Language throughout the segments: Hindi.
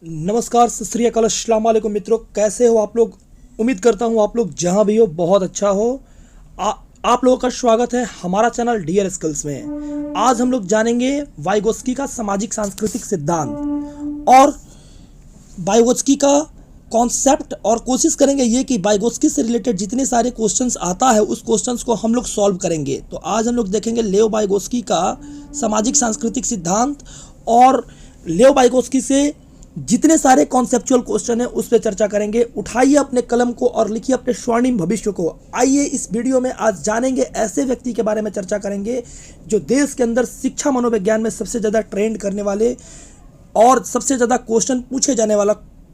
नमस्कार, सत श्री अकाल, अस्सलाम वालेकुम मित्रों। कैसे हो आप लोग? उम्मीद करता हूँ आप लोग जहाँ भी हो बहुत अच्छा हो। आप लोगों का स्वागत है हमारा चैनल डीआर स्किल्स में। आज हम लोग जानेंगे वाइगोत्स्की का सामाजिक सांस्कृतिक सिद्धांत और वाइगोत्स्की का कॉन्सेप्ट, और कोशिश करेंगे ये कि वाइगोत्स्की से रिलेटेड जितने सारे क्वेश्चंस आता है उस क्वेश्चंस को हम लोग सॉल्व करेंगे। तो आज हम लोग देखेंगे लेओ वाइगोत्स्की का सामाजिक सांस्कृतिक सिद्धांत और लेओ वाइगोत्स्की से जितने सारे कॉन्सेप्चुअल क्वेश्चन हैं उस पर चर्चा करेंगे। उठाइए अपने कलम को और लिखिए अपने स्वर्णिम भविष्य को। आइए इस वीडियो में आज जानेंगे ऐसे व्यक्ति के बारे में चर्चा करेंगे जो देश के अंदर शिक्षा मनोविज्ञान में सबसे ज़्यादा ट्रेंड करने वाले और सबसे ज़्यादा क्वेश्चन पूछे जाने वाला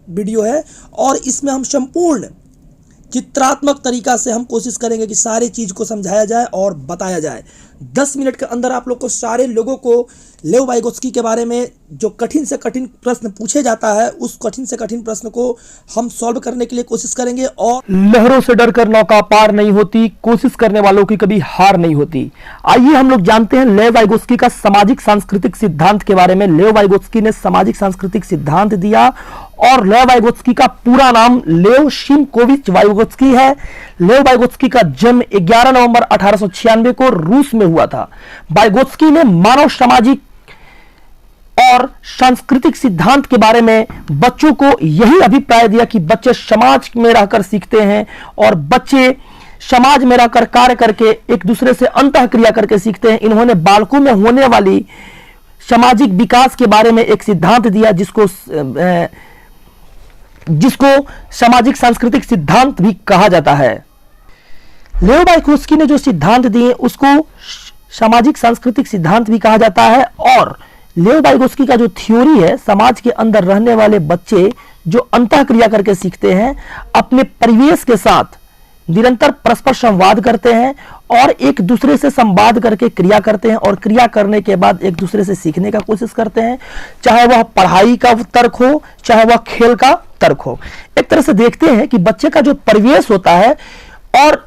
वीडियो है। और इसमें हम संपूर्ण चित्रात्मक तरीका से हम कोशिश करेंगे कि सारी चीज़ को समझाया जाए और बताया जाए। 10 मिनट के अंदर आप लोग को सारे लोगों को लेओ वाइगोत्स्की के बारे में जो कठिन से कठिन प्रश्न पूछे जाता है उस कठिन से कठिन प्रश्न को हम सॉल्व करने के लिए कोशिश करेंगे। और लहरों से डरकर नौका पार नहीं होती, कोशिश करने वालों की कभी हार नहीं होती। आइए हम लोग जानते हैं लेओ वाइगोत्स्की का सामाजिक सांस्कृतिक सिद्धांत के बारे में। लेओ वाइगोत्स्की ने सामाजिक सांस्कृतिक सिद्धांत दिया और लेओ वाइगोत्स्की का पूरा नाम लेओ शिमकोविच वाइगोत्स्की है। लेओ वाइगोत्स्की का जन्म 11 नवंबर 1896 को रूस में हुआ था। वाइगोत्स्की ने मानव सामाजिक और सांस्कृतिक सिद्धांत के बारे में बच्चों को यही अभिप्राय दिया कि बच्चे समाज में रहकर सीखते हैं और बच्चे समाज में रहकर कार्य करके एक दूसरे से अंतःक्रिया करके सीखते हैं। इन्होंने बालकों में होने वाली सामाजिक विकास के बारे में एक सिद्धांत दिया जिसको सामाजिक सांस्कृतिक सिद्धांत भी कहा जाता है। लेओ वाइगोत्स्की ने जो सिद्धांत दिए उसको सामाजिक सांस्कृतिक सिद्धांत भी कहा जाता है। और लेओ वाइगोत्स्की का जो थ्योरी है, समाज के अंदर रहने वाले बच्चे जो अंतःक्रिया करके सीखते हैं, अपने परिवेश के साथ निरंतर परस्पर संवाद करते हैं और एक दूसरे से संवाद करके क्रिया करते हैं और क्रिया करने के बाद एक दूसरे से सीखने का कोशिश करते हैं, चाहे वह पढ़ाई का तर्क हो चाहे वह खेल का तर्क हो। एक तरह से देखते हैं कि बच्चे का जो परिवेश होता है और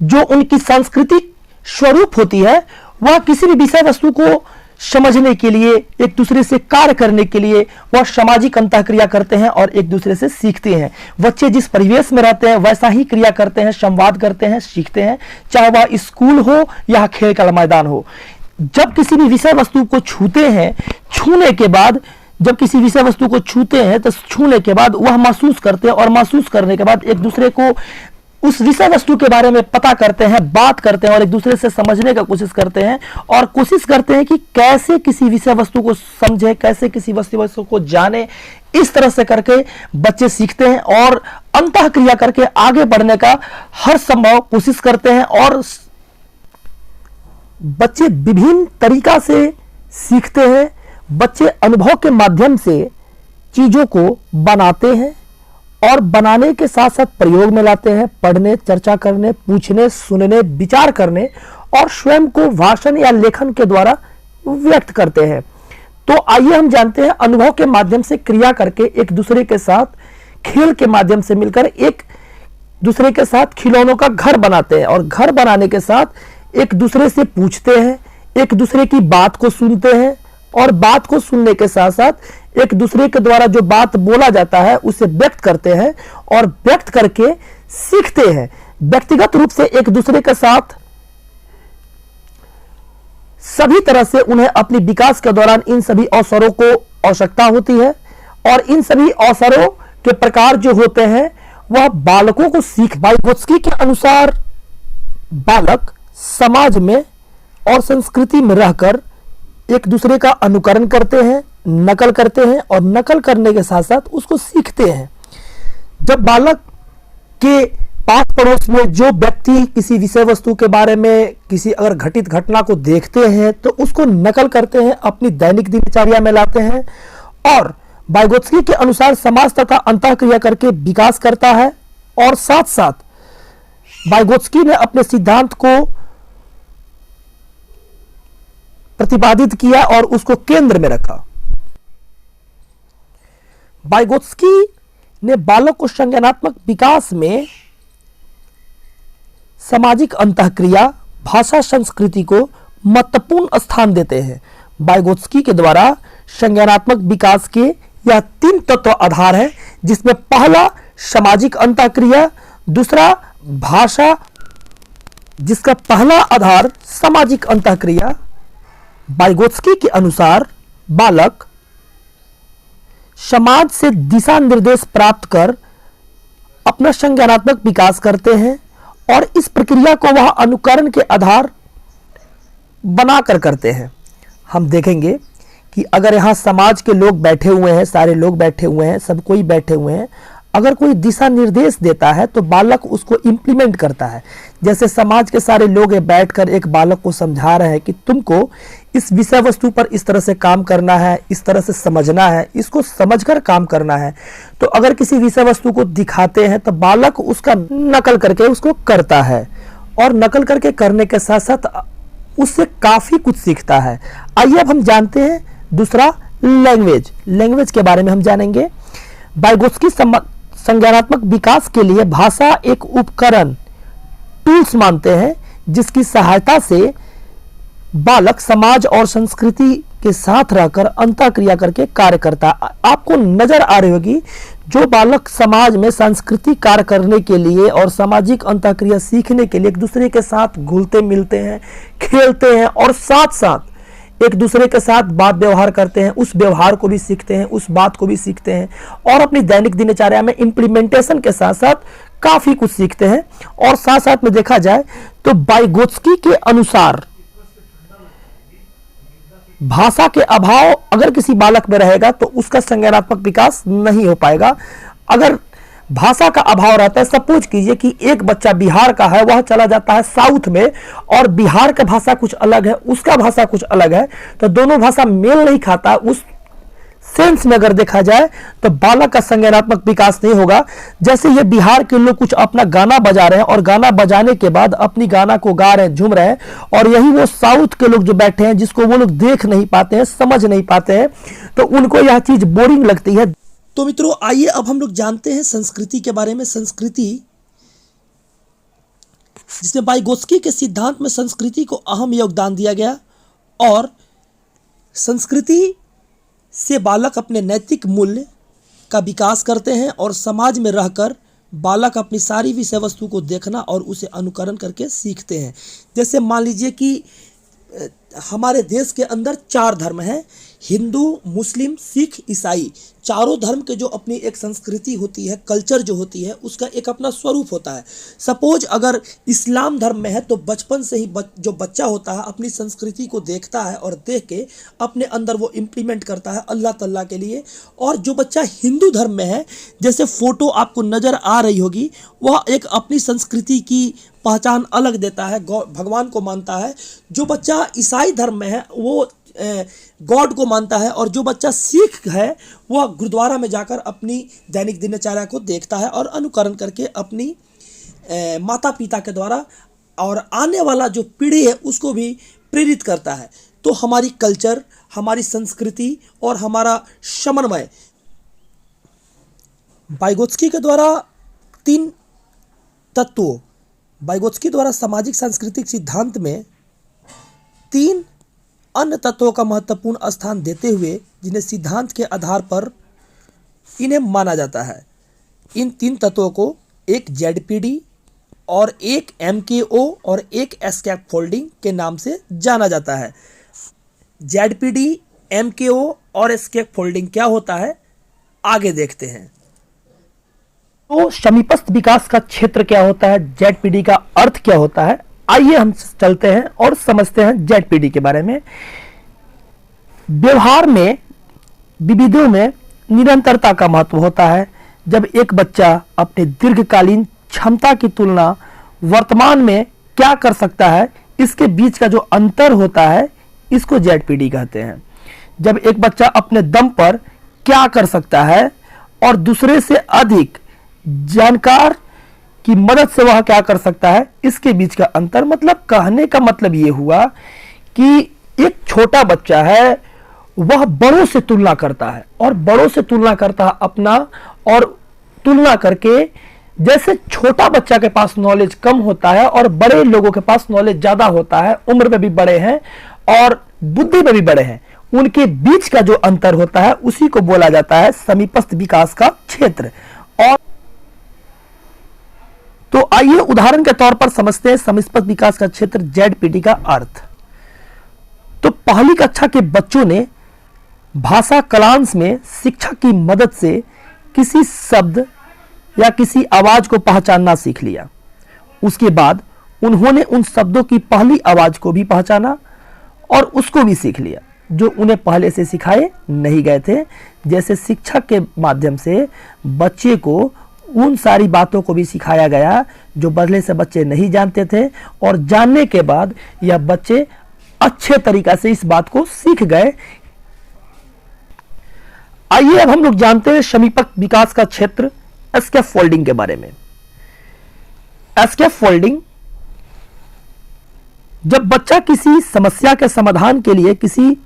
जो उनकी सांस्कृतिक स्वरूप होती है वह किसी भी विषय वस्तु को समझने के लिए, एक दूसरे से कार्य करने के लिए वह सामाजिक अंतःक्रिया करते हैं और एक दूसरे से सीखते हैं। बच्चे जिस परिवेश में रहते हैं वैसा ही क्रिया करते हैं, संवाद करते हैं, सीखते हैं, चाहे वह स्कूल हो या खेल का मैदान हो। जब किसी भी विषय वस्तु को छूते हैं, जब किसी विषय वस्तु को छूते हैं तो छूने के बाद वह महसूस करते हैं और महसूस करने के बाद एक दूसरे को उस विषय वस्तु के बारे में पता करते हैं, बात करते हैं और एक दूसरे से समझने का कोशिश करते हैं और कोशिश करते हैं कि कैसे किसी विषय वस्तु को समझे, कैसे किसी वस्तु को जाने। इस तरह से करके बच्चे सीखते हैं और अंतःक्रिया करके आगे बढ़ने का हर संभव कोशिश करते हैं। और बच्चे विभिन्न तरीका से सीखते हैं। बच्चे अनुभव के माध्यम से चीजों को बनाते हैं और बनाने के साथ साथ प्रयोग में लाते हैं, पढ़ने, चर्चा करने, पूछने, सुनने, विचार करने और स्वयं को भाषण या लेखन के द्वारा व्यक्त करते हैं। तो आइए हम जानते हैं अनुभव के माध्यम से क्रिया करके एक दूसरे के साथ खेल के माध्यम से मिलकर एक दूसरे के साथ खिलौनों का घर बनाते हैं और घर बनाने के साथ एक दूसरे से पूछते हैं, एक दूसरे की बात को सुनते हैं और बात को सुनने के साथ साथ एक दूसरे के द्वारा जो बात बोला जाता है उसे व्यक्त करते हैं और व्यक्त करके सीखते हैं। व्यक्तिगत रूप से एक दूसरे के साथ सभी तरह से उन्हें अपनी विकास के दौरान इन सभी अवसरों को आवश्यकता होती है और इन सभी अवसरों के प्रकार जो होते हैं वह बालकों को वाइगोत्स्की के अनुसार बालक समाज में और संस्कृति में रहकर एक दूसरे का अनुकरण करते हैं, नकल करते हैं और नकल करने के साथ साथ उसको सीखते हैं। जब बालक के पास पड़ोस में जो व्यक्ति किसी विषय वस्तु के बारे में किसी अगर घटित घटना को देखते हैं तो उसको नकल करते हैं, अपनी दैनिक दिनचर्या में लाते हैं और वाइगोत्स्की के अनुसार समाज तथा अंतःक्रिया करके विकास करता है। और साथ साथ वाइगोत्स्की ने अपने सिद्धांत को प्रतिपादित किया और उसको केंद्र में रखा। वाइगोत्स्की ने बालक को संज्ञानात्मक विकास में सामाजिक अंतःक्रिया, भाषा, संस्कृति को महत्वपूर्ण स्थान देते हैं। वाइगोत्स्की के द्वारा संज्ञानात्मक विकास के यह 3 तत्व आधार है, जिसमें पहला सामाजिक अंतःक्रिया, दूसरा भाषा, जिसका पहला आधार सामाजिक अंतःक्रिया। वाइगोत्स्की के अनुसार बालक समाज से दिशा निर्देश प्राप्त कर अपना संज्ञानात्मक विकास करते हैं और इस प्रक्रिया को वह अनुकरण के आधार बनाकर करते हैं। हम देखेंगे कि अगर यहाँ समाज के लोग बैठे हुए हैं, सारे लोग बैठे हुए हैं, सब कोई बैठे हुए हैं, अगर कोई दिशा निर्देश देता है तो बालक उसको इंप्लीमेंट करता है। जैसे समाज के सारे लोग बैठकर एक बालक को समझा रहे हैं कि तुमको इस विषय वस्तु पर इस तरह से काम करना है, इस तरह से समझना है, इसको समझकर काम करना है। तो अगर किसी विषय वस्तु को दिखाते हैं तो बालक उसका नकल करके उसको करता है, और नकल करके करने के साथ साथ उससे काफी कुछ सीखता है। आइए अब हम जानते हैं दूसरा लैंग्वेज के बारे में हम जानेंगे। वाइगोत्स्की संज्ञानात्मक विकास के लिए भाषा एक उपकरण, टूल्स मानते हैं, जिसकी सहायता से बालक समाज और संस्कृति के साथ रहकर अंतःक्रिया करके कार्य करता है। आपको नजर आ रही होगी, जो बालक समाज में सांस्कृतिक कार्य करने के लिए और सामाजिक अंतःक्रिया सीखने के लिए एक दूसरे के साथ घुलते मिलते हैं, खेलते हैं और साथ साथ एक दूसरे के साथ बात व्यवहार करते हैं, उस व्यवहार को भी सीखते हैं, उस बात को भी सीखते हैं और अपनी दैनिक दिनचर्या में इंप्लीमेंटेशन के साथ साथ काफी कुछ सीखते हैं। और साथ साथ में देखा जाए तो वाइगोत्स्की के अनुसार भाषा के अभाव अगर किसी बालक में रहेगा तो उसका संज्ञानात्मक विकास नहीं हो पाएगा। अगर भाषा का अभाव रहता है, सपोज कीजिए कि एक बच्चा बिहार का है, वह चला जाता है साउथ में और बिहार का भाषा कुछ अलग है, उसका भाषा कुछ अलग है, तो दोनों भाषा मेल नहीं खाता। उस सेंस में अगर देखा जाए तो बालक का संज्ञानात्मक विकास नहीं होगा। जैसे ये बिहार के लोग कुछ अपना गाना बजा रहे हैं और गाना बजाने के बाद अपनी गाना को गा रहे हैं, झूम रहे हैं, और यही वो साउथ के लोग जो बैठे हैं, जिसको वो लोग देख नहीं पाते हैं, समझ नहीं पाते हैं, तो उनको यह चीज बोरिंग लगती है। तो मित्रों, आइए अब हम लोग जानते हैं संस्कृति के बारे में। संस्कृति, जिसमें वाइगोत्स्की के सिद्धांत में संस्कृति को अहम योगदान दिया गया, और संस्कृति से बालक अपने नैतिक मूल्य का विकास करते हैं और समाज में रहकर बालक अपनी सारी विषय वस्तु को देखना और उसे अनुकरण करके सीखते हैं। जैसे मान लीजिए कि हमारे देश के अंदर 4 धर्म हैं, हिंदू, मुस्लिम, सिख, ईसाई। चारों धर्म के जो अपनी एक संस्कृति होती है, कल्चर जो होती है, उसका एक अपना स्वरूप होता है। सपोज अगर इस्लाम धर्म में है तो बचपन से ही जो बच्चा होता है अपनी संस्कृति को देखता है और देख के अपने अंदर वो इम्प्लीमेंट करता है अल्लाह तल्ला के लिए। और जो बच्चा हिंदू धर्म में है, जैसे फोटो आपको नज़र आ रही होगी, वह एक अपनी संस्कृति की पहचान अलग देता है, भगवान को मानता है। जो बच्चा ईसाई धर्म में है वो गॉड को मानता है, और जो बच्चा सिख है वह गुरुद्वारा में जाकर अपनी दैनिक दिनचर्या को देखता है और अनुकरण करके अपनी माता पिता के द्वारा और आने वाला जो पीढ़ी है उसको भी प्रेरित करता है। तो हमारी कल्चर, हमारी संस्कृति और हमारा समन्वय वाइगोत्स्की के द्वारा 3 तत्वों, वाइगोत्स्की द्वारा सामाजिक सांस्कृतिक सिद्धांत में 3 अन्य तत्वों का महत्वपूर्ण स्थान देते हुए, जिन्हें सिद्धांत के आधार पर इन्हें माना जाता है। इन 3 तत्वों को एक ZPD और एक MKO और एक स्कैफोल्डिंग के नाम से जाना जाता है। ZPD, MKO और स्कैफोल्डिंग क्या होता है, आगे देखते हैं। तो समीपस्थ विकास का क्षेत्र क्या होता है, ZPD का अर्थ क्या होता है, आइए हम चलते हैं और समझते हैं ZPD के बारे में। व्यवहार में विविधों में निरंतरता का महत्व होता है। जब एक बच्चा अपने दीर्घकालीन क्षमता की तुलना वर्तमान में क्या कर सकता है, इसके बीच का जो अंतर होता है, इसको ZPD कहते हैं। जब एक बच्चा अपने दम पर क्या कर सकता है और दूसरे से अधिक जानकार की मदद से वह क्या कर सकता है, इसके बीच का अंतर। मतलब कहने का मतलब ये हुआ कि एक छोटा बच्चा है, वह बड़ों से तुलना करता है और बड़ों से तुलना करता है अपना, और तुलना करके जैसे छोटा बच्चा के पास नॉलेज कम होता है और बड़े लोगों के पास नॉलेज ज्यादा होता है, उम्र में भी बड़े हैं और बुद्धि में भी बड़े हैं, उनके बीच का जो अंतर होता है उसी को बोला जाता है समीपस्थ विकास का क्षेत्र। और तो आइए उदाहरण के तौर पर समझते हैं समीपस्थ विकास का क्षेत्र ZPT का अर्थ। तो पहली कक्षा के बच्चों ने भाषा कलांश में शिक्षक की मदद से किसी शब्द या किसी आवाज को पहचानना सीख लिया। उसके बाद उन्होंने उन शब्दों की पहली आवाज को भी पहचाना और उसको भी सीख लिया जो उन्हें पहले से सिखाए नहीं गए थे। जैसे शिक्षक के माध्यम से बच्चे को उन सारी बातों को भी सिखाया गया जो पहले से बच्चे नहीं जानते थे, और जानने के बाद यह बच्चे अच्छे तरीका से इस बात को सीख गए। आइए अब हम लोग जानते हैं समीपस्थ विकास का क्षेत्र स्कैफोल्डिंग के बारे में। स्कैफोल्डिंग, जब बच्चा किसी समस्या के समाधान के लिए किसी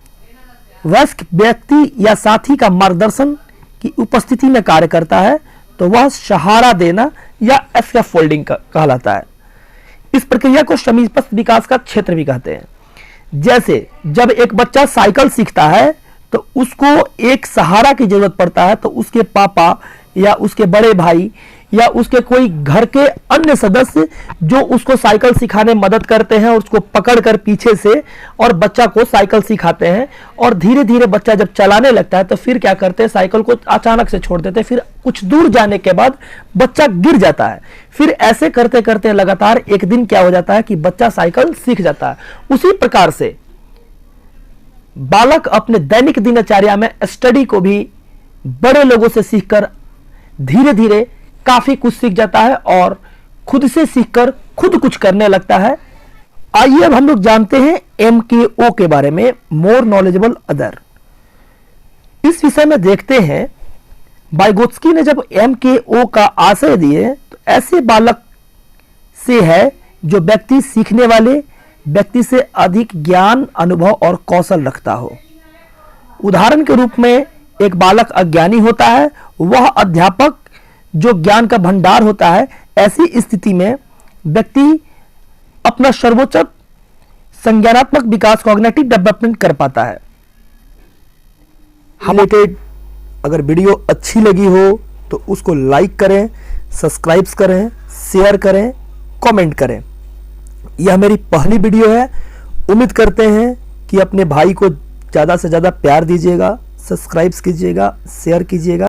वयस्क व्यक्ति या साथी का मार्गदर्शन की उपस्थिति में कार्य करता है तो वह सहारा देना या स्कैफोल्डिंग कहलाता है। इस प्रक्रिया को समीपस्थ विकास का क्षेत्र भी कहते हैं। जैसे जब एक बच्चा साइकिल सीखता है तो उसको एक सहारा की जरूरत पड़ता है, तो उसके पापा या उसके बड़े भाई या उसके कोई घर के अन्य सदस्य जो उसको साइकिल सिखाने में मदद करते हैं, उसको पकड़कर पीछे से और बच्चा को साइकिल सिखाते हैं। और धीरे धीरे बच्चा जब चलाने लगता है तो फिर क्या करते हैं, साइकिल को अचानक से छोड़ देते हैं। फिर कुछ दूर जाने के बाद बच्चा गिर जाता है। फिर ऐसे करते करते लगातार एक दिन क्या हो जाता है कि बच्चा साइकिल सीख जाता है। उसी प्रकार से बालक अपने दैनिक दिनचर्या में स्टडी को भी बड़े लोगों से सीखकर धीरे धीरे काफी कुछ सीख जाता है और खुद से सीखकर खुद कुछ करने लगता है। आइए अब हम लोग जानते हैं MKO के बारे में, मोर नॉलेजेबल अदर। इस विषय में देखते हैं वाइगोत्स्की ने जब MKO का आशय दिए तो ऐसे बालक से है जो व्यक्ति सीखने वाले व्यक्ति से अधिक ज्ञान, अनुभव और कौशल रखता हो। उदाहरण के रूप में एक बालक अज्ञानी होता है, वह अध्यापक जो ज्ञान का भंडार होता है। ऐसी स्थिति में व्यक्ति अपना सर्वोच्च संज्ञानात्मक विकास, कॉग्निटिव डेवलपमेंट कर पाता है। रिलेटेड अगर वीडियो अच्छी लगी हो तो उसको लाइक करें, सब्सक्राइब करें, शेयर करें, कमेंट करें। यह मेरी पहली वीडियो है। उम्मीद करते हैं कि अपने भाई को ज़्यादा से ज़्यादा प्यार दीजिएगा, सब्सक्राइब कीजिएगा, शेयर कीजिएगा।